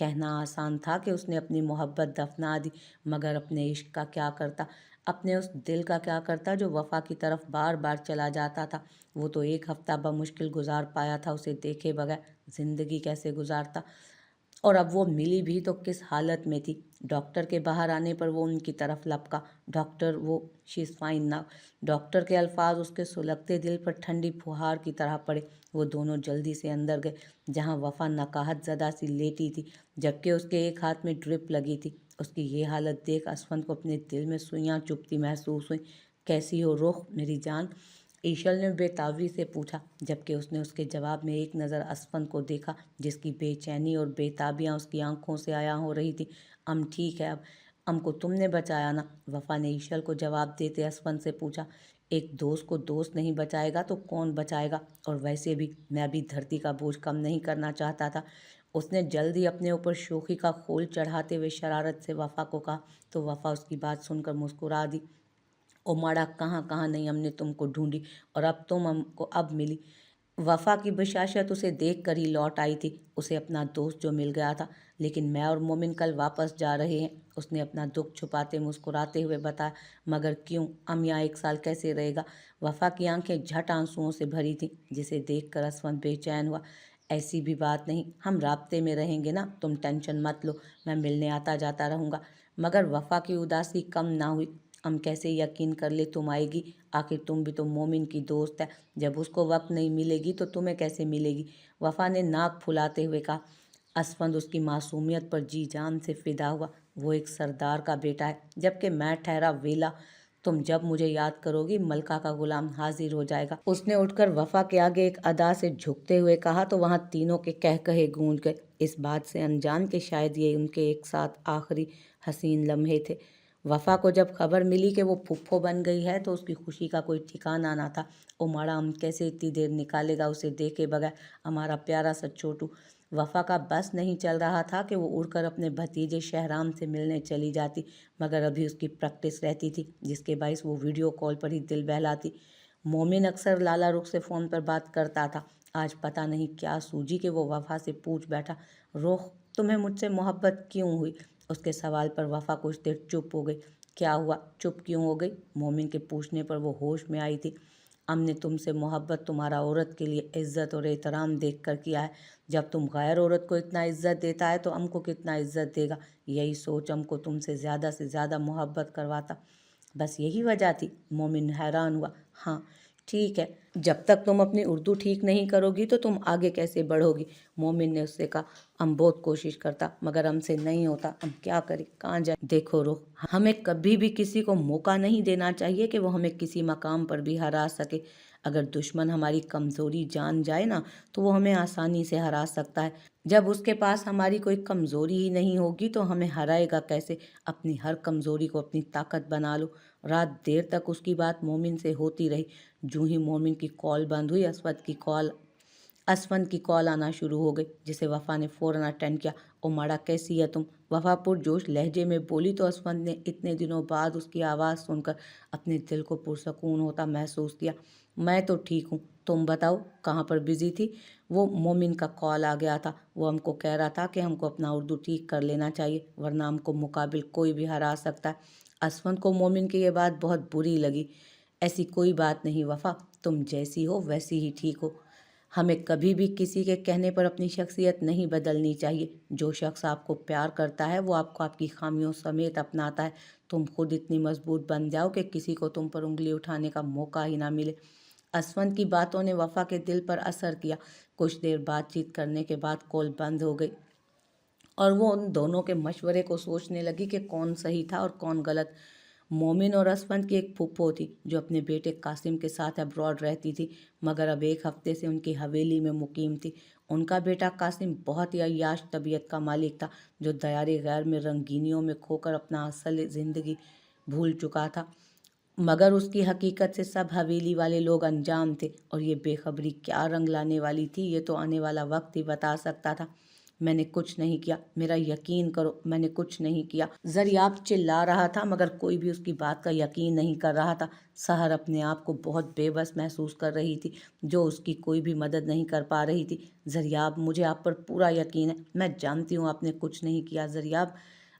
کہنا آسان تھا کہ اس نے اپنی محبت دفنا دی، مگر اپنے عشق کا کیا کرتا، اپنے اس دل کا کیا کرتا جو وفا کی طرف بار بار چلا جاتا تھا۔ وہ تو ایک ہفتہ بمشکل گزار پایا تھا، اسے دیکھے بغیر زندگی کیسے گزارتا؟ اور اب وہ ملی بھی تو کس حالت میں تھی؟ ڈاکٹر کے باہر آنے پر وہ ان کی طرف لپکا۔ ڈاکٹر، وہ شی از فائن ناؤ۔ ڈاکٹر کے الفاظ اس کے سلگتے دل پر ٹھنڈی پھوہار کی طرح پڑے۔ وہ دونوں جلدی سے اندر گئے، جہاں وفا نقاہت زدہ سی لیٹی تھی، جبکہ اس کے ایک ہاتھ میں ڈرپ لگی تھی۔ اس کی یہ حالت دیکھ اسفند کو اپنے دل میں سوئیاں چبھتی محسوس ہوئیں۔ کیسی ہو رخ میری جان؟ ایشل نے بے تابی سے پوچھا، جبکہ اس نے اس کے جواب میں ایک نظر اسفند کو دیکھا، جس کی بے چینی اور بے تابیاں اس کی آنکھوں سے عیاں ہو رہی تھی۔ ٹھیک ہے اب کو تم نے بچایا نا؟ وفا نے ایشل کو جواب دیتے اسفند سے پوچھا۔ ایک دوست کو دوست نہیں بچائے گا تو کون بچائے گا؟ اور ویسے بھی میں ابھی دھرتی کا بوجھ کم نہیں کرنا چاہتا تھا۔ اس نے جلدی اپنے اوپر شوخی کا خول چڑھاتے ہوئے شرارت سے وفا کو کہا، تو وفا اس کی بات سن کر مسکرا دی۔ او ماڑا، کہاں کہاں نہیں ہم نے تم کو ڈھونڈی، اور اب تم ہم کو اب ملی۔ وفا کی بشاشت اسے دیکھ کر ہی لوٹ آئی تھی، اسے اپنا دوست جو مل گیا تھا۔ لیکن میں اور مومن کل واپس جا رہے ہیں، اس نے اپنا دکھ چھپاتے مسکراتے ہوئے بتایا۔ مگر کیوں؟ یہاں 1 سال کیسے رہے گا؟ وفا کی آنکھیں جھٹ آنسوؤں سے بھری تھیں، جسے دیکھ کر اسفند بے چین ہوا۔ ایسی بھی بات نہیں، ہم رابطے میں رہیں گے نا، تم ٹینشن مت لو، میں ملنے آتا جاتا رہوں گا۔ مگر وفا کی اداسی کم نہ ہوئی۔ کیسے یقین کر لے تم آئے گی؟ آخر تم بھی تو مومن کی دوست ہے، جب اس کو وقت نہیں ملے گی تو تمہیں کیسے ملے گی؟ وفا نے ناک پھلاتے ہوئے کہا۔ اسفند اس کی معصومیت پر جی جان سے فدا ہوا۔ وہ ایک سردار کا بیٹا ہے، جبکہ میں ٹھہرا ویلا۔ تم جب مجھے یاد کرو گی، ملکہ کا غلام حاضر ہو جائے گا۔ اس نے اٹھ کر وفا کے آگے ایک ادا سے جھکتے ہوئے کہا، تو وہاں تینوں کے کہے گونج گئے، اس بات سے انجان کہ شاید یہ ان کے ایک ساتھ آخری حسین لمحے تھے۔ وفا کو جب خبر ملی کہ وہ پھپھو بن گئی ہے تو اس کی خوشی کا کوئی ٹھکانہ نہ تھا۔ او ماڑا، کیسے اتنی دیر نکالے گا اسے دیکھے بغیر ہمارا پیارا سا چھوٹو؟ وفا کا بس نہیں چل رہا تھا کہ وہ اڑ کر اپنے بھتیجے شہرام سے ملنے چلی جاتی، مگر ابھی اس کی پریکٹس رہتی تھی، جس کے باعث وہ ویڈیو کال پر ہی دل بہلاتی۔ مومن اکثر لالا رخ سے فون پر بات کرتا تھا، آج پتہ نہیں کیا سوجی کہ وہ وفا سے پوچھ بیٹھا، رخ تمہیں مجھ سے محبت کیوں ہوئی؟ اس کے سوال پر وفا کچھ دیر چپ ہو گئی۔ کیا ہوا؟ چپ کیوں ہو گئی؟ مومن کے پوچھنے پر وہ ہوش میں آئی تھی۔ ہم نے تم سے محبت تمہارا عورت کے لیے عزت اور احترام دیکھ کر کیا ہے۔ جب تم غیر عورت کو اتنا عزت دیتا ہے تو ہم کو کتنا عزت دے گا؟ یہی سوچ ہم کو تم سے زیادہ محبت کرواتا۔ بس یہی وجہ تھی؟ مومن حیران ہوا۔ ہاں ٹھیک ہے، جب تک تم اپنی اردو ٹھیک نہیں کرو گی تو تم آگے کیسے بڑھو گی؟ مومن نے اس سے کہا، بہت کوشش کرتا مگر ہم سے نہیں ہوتا، کیا کریں، کہاں جائیں؟ دیکھو رخ، ہمیں کبھی بھی کسی کو موقع نہیں دینا چاہیے کہ وہ ہمیں کسی مقام پر بھی ہرا سکے۔ اگر دشمن ہماری کمزوری جان جائے نا تو وہ ہمیں آسانی سے ہرا سکتا ہے، جب اس کے پاس ہماری کوئی کمزوری ہی نہیں ہوگی تو ہمیں ہرائے گا کیسے؟ اپنی ہر کمزوری کو اپنی طاقت بنا لو۔ رات دیر تک اس کی بات مومن سے ہوتی رہی۔ جو ہی مومن کی کال بند ہوئی، اسفند کی کال آنا شروع ہو گئی، جسے وفا نے فوراً اٹینڈ کیا۔ او ماڑا، کیسی ہے تم؟ وفا پرجوش لہجے میں بولی تو اسفند نے اتنے دنوں بعد اس کی آواز سن کر اپنے دل کو پرسکون ہوتا محسوس کیا۔ میں تو ٹھیک ہوں، تم بتاؤ کہاں پر بزی تھی؟ وہ مومن کا کال آ گیا تھا، وہ ہم کو کہہ رہا تھا کہ ہم کو اپنا اردو ٹھیک کر لینا چاہیے، ورنہ ہم کو مقابل کوئی بھی ہرا سکتا ہے۔ اسفند کو مومن کی یہ بات بہت بری لگی۔ ایسی کوئی بات نہیں وفا، تم جیسی ہو ویسی ہی ٹھیک ہو۔ ہمیں کبھی بھی کسی کے کہنے پر اپنی شخصیت نہیں بدلنی چاہیے۔ جو شخص آپ کو پیار کرتا ہے وہ آپ کو آپ کی خامیوں سمیت اپناتا ہے۔ تم خود اتنی مضبوط بن جاؤ کہ کسی کو تم پر انگلی اٹھانے کا موقع ہی نہ ملے۔ اسفند کی باتوں نے وفا کے دل پر اثر کیا۔ کچھ دیر بات چیت کرنے کے بعد کال بند ہو گئی اور وہ ان دونوں کے مشورے کو سوچنے لگی کہ کون صحیح تھا اور کون غلط۔ مومن اور اسفند کی ایک پھپھو تھی جو اپنے بیٹے قاسم کے ساتھ ابراڈ رہتی تھی، مگر اب 1 ہفتے سے ان کی حویلی میں مقیم تھی۔ ان کا بیٹا قاسم بہت ہی عیاش طبیعت کا مالک تھا، جو دیار غیر میں رنگینیوں میں کھو کر اپنا اصل زندگی بھول چکا تھا، مگر اس کی حقیقت سے سب حویلی والے لوگ انجام تھے، اور یہ بے خبری کیا رنگ لانے والی تھی یہ تو آنے والا وقت ہی بتا سکتا تھا۔ میں نے کچھ نہیں کیا، میرا یقین کرو میں نے کچھ نہیں کیا۔ زریاب چلا رہا تھا مگر کوئی بھی اس کی بات کا یقین نہیں کر رہا تھا۔ سحر اپنے آپ کو بہت بے بس محسوس کر رہی تھی، جو اس کی کوئی بھی مدد نہیں کر پا رہی تھی۔ زریاب مجھے آپ پر پورا یقین ہے، میں جانتی ہوں آپ نے کچھ نہیں کیا زریاب۔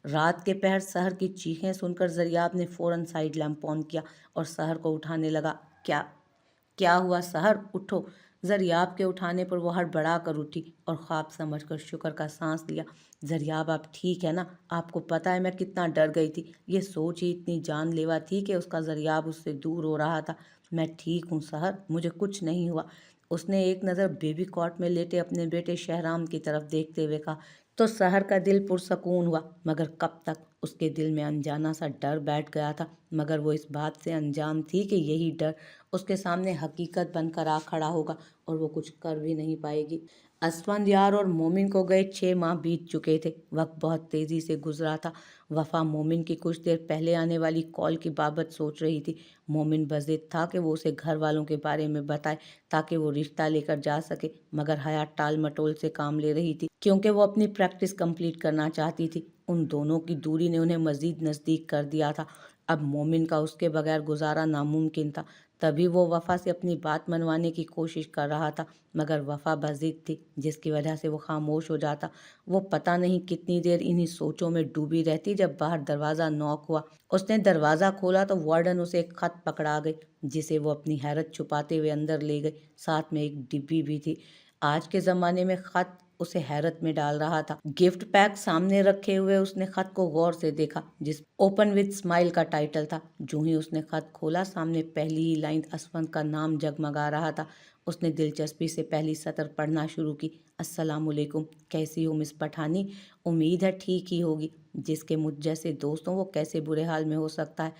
رات کے پہر سحر کی چیخیں سن کر زریاب نے فوراً سائڈ لیمپ آن کیا اور سحر کو اٹھانے لگا۔ کیا ہوا سحر، اٹھو۔ زریاب کے اٹھانے پر وہ ہڑبڑا کر اٹھی اور خواب سمجھ کر شکر کا سانس لیا۔ زریاب آپ ٹھیک ہے نا؟ آپ کو پتہ ہے میں کتنا ڈر گئی تھی، یہ سوچ ہی اتنی جان لیوا تھی کہ اس کا زریاب اس سے دور ہو رہا تھا۔ میں ٹھیک ہوں سحر، مجھے کچھ نہیں ہوا۔ اس نے ایک نظر بیبی کاٹ میں لیٹے اپنے بیٹے شہرام کی طرف دیکھتے ہوئے کہا تو سحر کا دل پرسکون ہوا، مگر کب تک؟ اس کے دل میں انجانا سا ڈر بیٹھ گیا تھا، مگر وہ اس بات سے انجان تھی کہ یہی ڈر اس کے سامنے حقیقت بن کر آ کھڑا ہوگا اور وہ کچھ کر بھی نہیں پائے گی۔ اسفند یار اور مومن کو گئے 6 ماہ بیت چکے تھے، وقت بہت تیزی سے گزرا تھا۔ وفا مومن کی کچھ دیر پہلے آنے والی کال کی بابت سوچ رہی تھی۔ مومن بضد تھا کہ وہ اسے گھر والوں کے بارے میں بتائے تاکہ وہ رشتہ لے کر جا سکے، مگر حیات ٹال مٹول سے کام لے رہی تھی کیونکہ وہ اپنی پریکٹس کمپلیٹ کرنا چاہتی تھی۔ ان دونوں کی دوری نے انہیں مزید نزدیک کر دیا تھا۔ اب مومن کا اس کے بغیر گزارا ناممکن تھا، تبھی وہ وفا سے اپنی بات منوانے کی کوشش کر رہا تھا، مگر وفا بضد تھی جس کی وجہ سے وہ خاموش ہو جاتا۔ وہ پتہ نہیں کتنی دیر انہی سوچوں میں ڈوبی رہتی جب باہر دروازہ نوک ہوا۔ اس نے دروازہ کھولا تو وارڈن اسے ایک خط پکڑا گئی، جسے وہ اپنی حیرت چھپاتے ہوئے اندر لے گئی، ساتھ میں ایک ڈبی بھی تھی۔ آج کے زمانے میں خط اسے حیرت میں ڈال رہا تھا۔ گفٹ پیک سامنے رکھے ہوئے اس نے خط کو غور سے دیکھا، جس اوپن وتھ اسمائل کا ٹائٹل تھا۔ جو ہی اس نے خط کھولا، سامنے پہلی ہی لائن اسفند کا نام جگمگا رہا تھا۔ اس نے دلچسپی سے پہلی سطر پڑھنا شروع کی۔ السلام علیکم، کیسی ہو مس پٹھانی؟ امید ہے ٹھیک ہی ہوگی۔ جس کے مجھ جیسے دوست ہوں وہ کیسے برے حال میں ہو سکتا ہے؟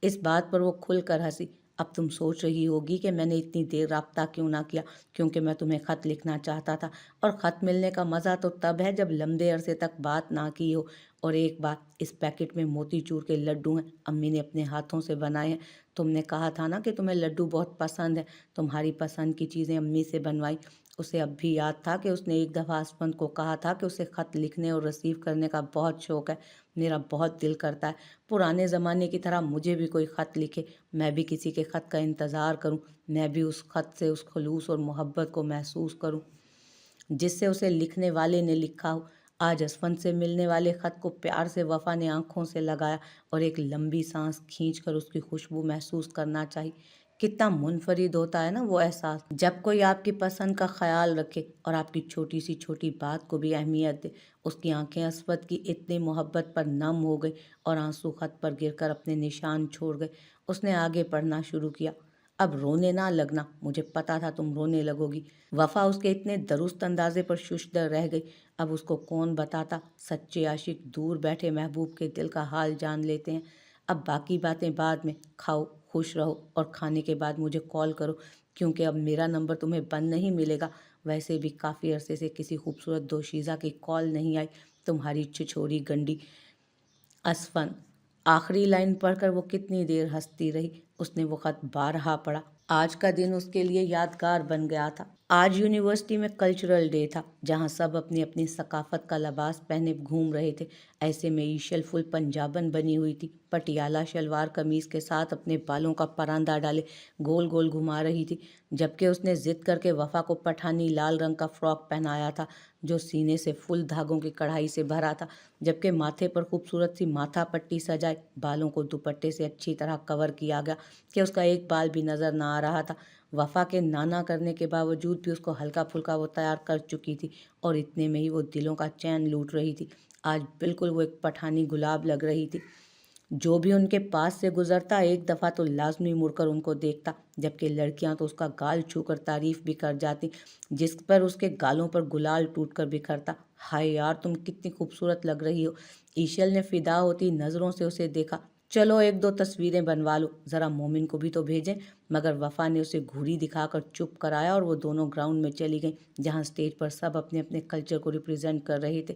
اس بات پر وہ کھل کر ہنسی۔ اب تم سوچ رہی ہوگی کہ میں نے اتنی دیر رابطہ کیوں نہ کیا، کیونکہ میں تمہیں خط لکھنا چاہتا تھا، اور خط ملنے کا مزہ تو تب ہے جب لمبے عرصے تک بات نہ کی ہو۔ اور ایک بات، اس پیکٹ میں موتی چور کے لڈو ہیں، امی نے اپنے ہاتھوں سے بنائے ہیں۔ تم نے کہا تھا نا کہ تمہیں لڈو بہت پسند ہے، تمہاری پسند کی چیزیں امی سے بنوائی۔ اسے اب بھی یاد تھا کہ اس نے ایک دفعہ اسفند کو کہا تھا کہ اسے خط لکھنے اور ریسیو کرنے کا بہت شوق ہے۔ میرا بہت دل کرتا ہے پرانے زمانے کی طرح مجھے بھی کوئی خط لکھے، میں بھی کسی کے خط کا انتظار کروں، میں بھی اس خط سے اس خلوص اور محبت کو محسوس کروں جس سے اسے لکھنے والے نے لکھا ہو۔ آج اسفند سے ملنے والے خط کو پیار سے وفا نے آنکھوں سے لگایا اور ایک لمبی سانس کھینچ کر اس کی خوشبو محسوس کرنا چاہی۔ کتنا منفرد ہوتا ہے نا وہ احساس، جب کوئی آپ کی پسند کا خیال رکھے اور آپ کی چھوٹی سی چھوٹی بات کو بھی اہمیت دے۔ اس کی آنکھیں اسفند کی اتنی محبت پر نم ہو گئی اور آنسو خط پر گر کر اپنے نشان چھوڑ گئے۔ اس نے آگے پڑھنا شروع کیا۔ اب رونے نہ لگنا، مجھے پتا تھا تم رونے لگو گی۔ وفا اس کے اتنے درست اندازے پر ششدر رہ گئی۔ اب اس کو کون بتاتا، سچے عاشق دور بیٹھے محبوب کے دل کا حال جان لیتے ہیں۔ اب باقی باتیں بعد میں، کھاؤ، خوش رہو، اور کھانے کے بعد مجھے کال کرو، کیونکہ اب میرا نمبر تمہیں بند نہیں ملے گا۔ ویسے بھی کافی عرصے سے کسی خوبصورت دوشیزہ کی کال نہیں آئی، تمہاری چھچھوری گنڈی۔ اسفند۔ آخری لائن پڑھ کر وہ کتنی دیر ہنستی رہی۔ اس نے وہ خط بارہا پڑھا۔ آج کا دن اس کے لیے یادگار بن گیا تھا۔ آج یونیورسٹی میں کلچرل ڈے تھا، جہاں سب اپنی اپنی ثقافت کا لباس پہنے گھوم رہے تھے۔ ایسے میں ایشل فل پنجابن بنی ہوئی تھی، پٹیالہ شلوار قمیض کے ساتھ اپنے بالوں کا پراندہ ڈالے گول گول گھما رہی تھی، جبکہ اس نے ضد کر کے وفا کو پٹھانی لال رنگ کا فراک پہنایا تھا جو سینے سے فل دھاگوں کی کڑھائی سے بھرا تھا، جبکہ ماتھے پر خوبصورت سی ماتھا پٹی سجائے بالوں کو دوپٹے سے اچھی طرح کور کیا گیا کہ اس کا ایک بال بھی نظر نہ آ رہا تھا۔ وفا کے نانا کرنے کے باوجود بھی اس کو ہلکا پھلکا وہ تیار کر چکی تھی، اور اتنے میں ہی وہ دلوں کا چین لوٹ رہی تھی۔ آج بالکل وہ ایک پٹھانی گلاب لگ رہی تھی۔ جو بھی ان کے پاس سے گزرتا ایک دفعہ تو لازمی مڑ کر ان کو دیکھتا، جبکہ لڑکیاں تو اس کا گال چھو کر تعریف بھی کر جاتی، جس پر اس کے گالوں پر گلال ٹوٹ کر بکھرتا۔ ہائے یار، تم کتنی خوبصورت لگ رہی ہو۔ ایشل نے فدا ہوتی نظروں سے اسے دیکھا۔ چلو ایک دو تصویریں بنوا لو، ذرا مومن کو بھی تو بھیجیں۔ مگر وفا نے اسے گھوری دکھا کر چپ کرایا اور وہ دونوں گراؤنڈ میں چلی گئیں، جہاں اسٹیج پر سب اپنے اپنے کلچر کو ریپرزینٹ کر رہے تھے۔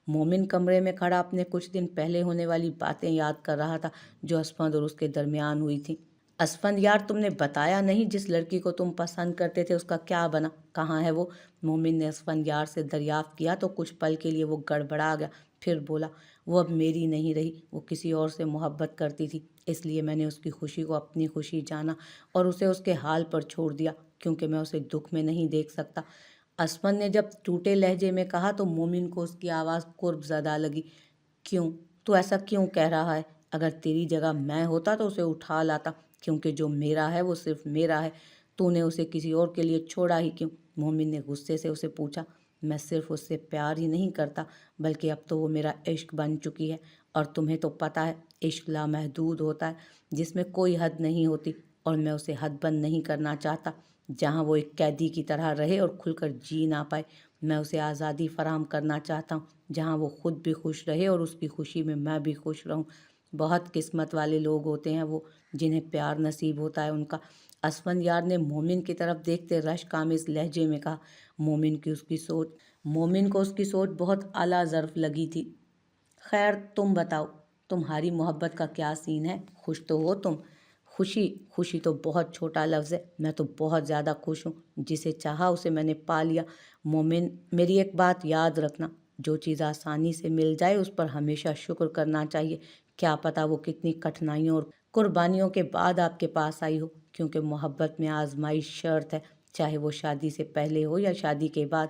مومن کمرے میں کھڑا اپنے کچھ دن پہلے ہونے والی باتیں یاد کر رہا تھا جو اسفند اور اس کے درمیان ہوئی تھیں۔ اسفندیار تم نے بتایا نہیں جس لڑکی کو تم پسند کرتے تھے اس کا کیا بنا، کہاں ہے وہ؟ مومن نے اسفندیار سے دریافت کیا تو کچھ پل کے لیے وہ گڑبڑا گیا، پھر بولا وہ اب میری نہیں رہی، وہ کسی اور سے محبت کرتی تھی، اس لیے میں نے اس کی خوشی کو اپنی خوشی جانا اور اسے اس کے حال پر چھوڑ دیا، کیونکہ میں اسے دکھ میں نہیں دیکھ سکتا۔ اسفند نے جب ٹوٹے لہجے میں کہا تو مومن کو اس کی آواز قرب زدہ لگی۔ کیوں؟ تو ایسا کیوں کہہ رہا ہے؟ اگر تیری جگہ میں ہوتا تو اسے اٹھا لاتا، کیونکہ جو میرا ہے وہ صرف میرا ہے، تو نے اسے کسی اور کے لیے چھوڑا ہی کیوں؟ مومن نے غصے سے اسے پوچھا۔ میں صرف اس سے پیار ہی نہیں کرتا بلکہ اب تو وہ میرا عشق بن چکی ہے، اور تمہیں تو پتہ ہے عشق لامحدود ہوتا ہے جس میں کوئی حد نہیں ہوتی، اور میں اسے حد بند نہیں کرنا چاہتا جہاں وہ ایک قیدی کی طرح رہے اور کھل کر جی نہ پائے۔ میں اسے آزادی فراہم کرنا چاہتا ہوں جہاں وہ خود بھی خوش رہے اور اس کی خوشی میں بھی خوش رہوں۔ بہت قسمت والے لوگ ہوتے ہیں وہ جنہیں پیار نصیب ہوتا ہے ان کا۔ اسفندیار نے مومن کی طرف دیکھتے رشک آمیز لہجے میں کہا۔ مومن کو اس کی سوچ بہت اعلیٰ ظرف لگی تھی۔ خیر تم بتاؤ، تمہاری محبت کا کیا سین ہے؟ خوش تو ہو تم؟ خوشی تو بہت چھوٹا لفظ ہے، میں تو بہت زیادہ خوش ہوں، جسے چاہا اسے میں نے پا لیا۔ مومن میری ایک بات یاد رکھنا، جو چیز آسانی سے مل جائے اس پر ہمیشہ شکر کرنا چاہیے، کیا پتہ وہ کتنی کٹھنائیوں اور قربانیوں کے بعد آپ کے پاس آئی ہو، کیونکہ محبت میں آزمائش شرط ہے، چاہے وہ شادی سے پہلے ہو یا شادی کے بعد۔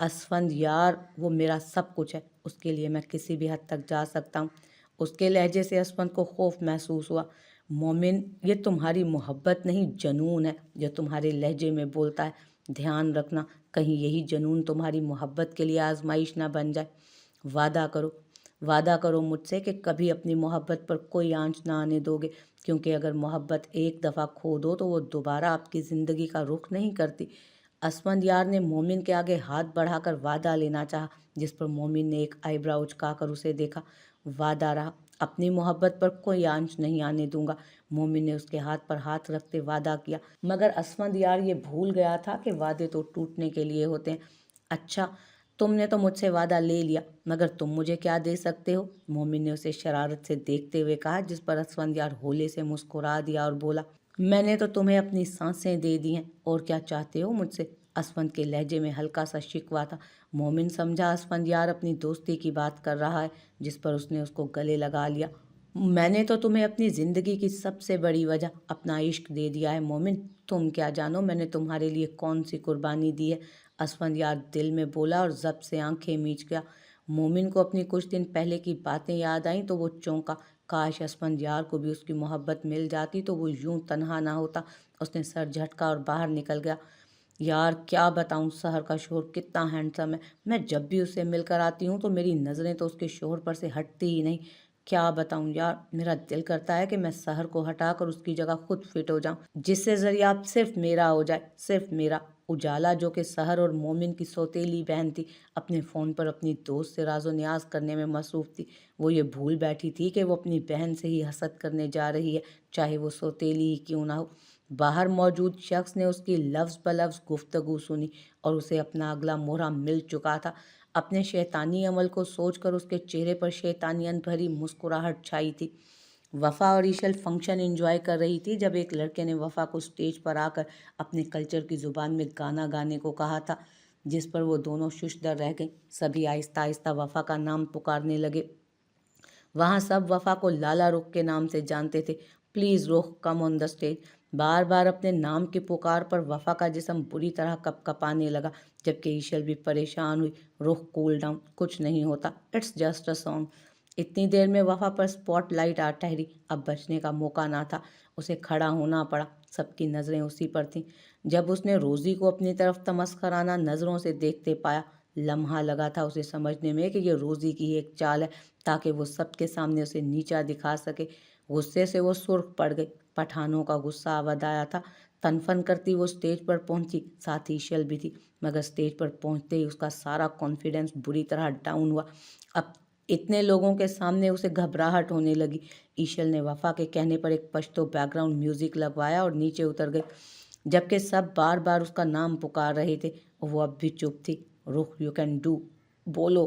اسفند یار وہ میرا سب کچھ ہے، اس کے لیے میں کسی بھی حد تک جا سکتا ہوں۔ اس کے لہجے سے اسفند کو خوف محسوس ہوا۔ مومن یہ تمہاری محبت نہیں جنون ہے جو تمہارے لہجے میں بولتا ہے، دھیان رکھنا کہیں یہی جنون تمہاری محبت کے لیے آزمائش نہ بن جائے۔ وعدہ کرو مجھ سے کہ کبھی اپنی محبت پر کوئی آنچ نہ آنے دو گے، کیونکہ اگر محبت ایک دفعہ کھو دو تو وہ دوبارہ آپ کی زندگی کا رخ نہیں کرتی۔ اسفند یار نے مومن کے آگے ہاتھ بڑھا کر وعدہ لینا چاہا، جس پر مومن نے ایک آئی براؤ اچکا کر اسے دیکھا۔ وعدہ رہا، اپنی محبت پر کوئی آنچ نہیں آنے دوں گا۔ مومن نے اس کے ہاتھ پر ہاتھ رکھتے وعدہ کیا، مگر اسفند یار یہ بھول گیا تھا کہ وعدے تو ٹوٹنے کے لیے ہوتے ہیں۔ اچھا تم نے تو مجھ سے وعدہ لے لیا، مگر تم مجھے کیا دے سکتے ہو؟ مومن نے اسے شرارت سے دیکھتے ہوئے کہا، جس پر اسفند یار ہولے سے مسکرا دیا اور بولا، میں نے تو تمہیں اپنی سانسیں دے دی ہیں، اور کیا چاہتے ہو مجھ سے؟ اسفند کے لہجے میں ہلکا سا شکوہ تھا۔ مومن سمجھا اسفند یار اپنی دوستی کی بات کر رہا ہے، جس پر اس نے اس کو گلے لگا لیا۔ میں نے تو تمہیں اپنی زندگی کی سب سے بڑی وجہ اپنا عشق دے دیا ہے مومن، تم کیا جانو میں نے تمہارے لیے کون سی قربانی دی ہے؟ اسفند یار دل میں بولا اور ضبط سے آنکھیں میچ گیا۔ مومن کو اپنی کچھ دن پہلے کی باتیں یاد آئیں تو وہ چونکا۔ کاش اسفند یار کو بھی اس کی محبت مل جاتی تو وہ یوں تنہا نہ ہوتا۔ اس نے سر جھٹکا اور باہر نکل گیا۔ یار کیا بتاؤں سحر کا شوہر کتنا ہینڈسم ہے، میں جب بھی اسے مل کر آتی ہوں تو میری نظریں تو اس کے شوہر پر سے ہٹتی ہی نہیں۔ کیا بتاؤں یار، میرا دل کرتا ہے کہ میں سحر کو ہٹا کر اس کی جگہ خود فٹ ہو جاؤں، جس سے ذریعہ اب صرف میرا ہو جائے، صرف میرا۔ اجالا جو کہ سحر اور مومن کی سوتیلی بہن تھی، اپنے فون پر اپنی دوست سے راز و نیاز کرنے میں مصروف تھی۔ وہ یہ بھول بیٹھی تھی کہ وہ اپنی بہن سے ہی حسد کرنے جا رہی ہے، چاہے وہ سوتیلی ہی کیوں نہ ہو۔ باہر موجود شخص نے اس کی لفظ بلفظ گفتگو سنی اور اسے اپنا اگلا مہرہ مل چکا تھا۔ اپنے شیطانی عمل کو سوچ کر اس کے چہرے پر شیطانیت بھری مسکراہٹ چھائی تھی۔ وفا اور ایشل فنکشن انجوائے کر رہی تھی جب ایک لڑکے نے وفا کو سٹیج پر آ کر اپنے کلچر کی زبان میں گانا گانے کو کہا تھا، جس پر وہ دونوں ششدر رہ گئیں۔ سبھی آہستہ آہستہ وفا کا نام پکارنے لگے۔ وہاں سب وفا کو لالا رخ کے نام سے جانتے تھے۔ Please Rukh come on the stage. بار بار اپنے نام کی پکار پر وفا کا جسم بری طرح کپ کپانے لگا، جبکہ ایشل بھی پریشان ہوئی۔ رخ کول ڈاؤن، کچھ نہیں ہوتا، اٹس جسٹ اے سانگ۔ اتنی دیر میں وفا پر سپاٹ لائٹ آ ٹھہری، اب بچنے کا موقع نہ تھا، اسے کھڑا ہونا پڑا۔ سب کی نظریں اسی پر تھیں۔ جب اس نے روزی کو اپنی طرف تمسخرانہ نظروں سے دیکھتے پایا، لمحہ لگا تھا اسے سمجھنے میں کہ یہ روزی کی ایک چال ہے تاکہ وہ سب کے سامنے اسے نیچا دکھا سکے۔ غصے سے وہ سرخ پڑ گئی، پٹھانوں کا غصہ اودھ آیا تھا۔ تن فن کرتی وہ سٹیج پر پہنچی، ساتھ ہی ایشل بھی تھی، مگر سٹیج پر پہنچتے ہی اس کا سارا کانفیڈنس بری طرح ڈاؤن ہوا۔ اب اتنے لوگوں کے سامنے اسے گھبراہٹ ہونے لگی۔ ایشل نے وفا کے کہنے پر ایک پشتو بیک گراؤنڈ میوزک لگوایا اور نیچے اتر گئی، جبکہ سب بار بار اس کا نام پکار رہے تھے۔ وہ اب بھی چپ تھی۔ رخ یو کین ڈو، بولو۔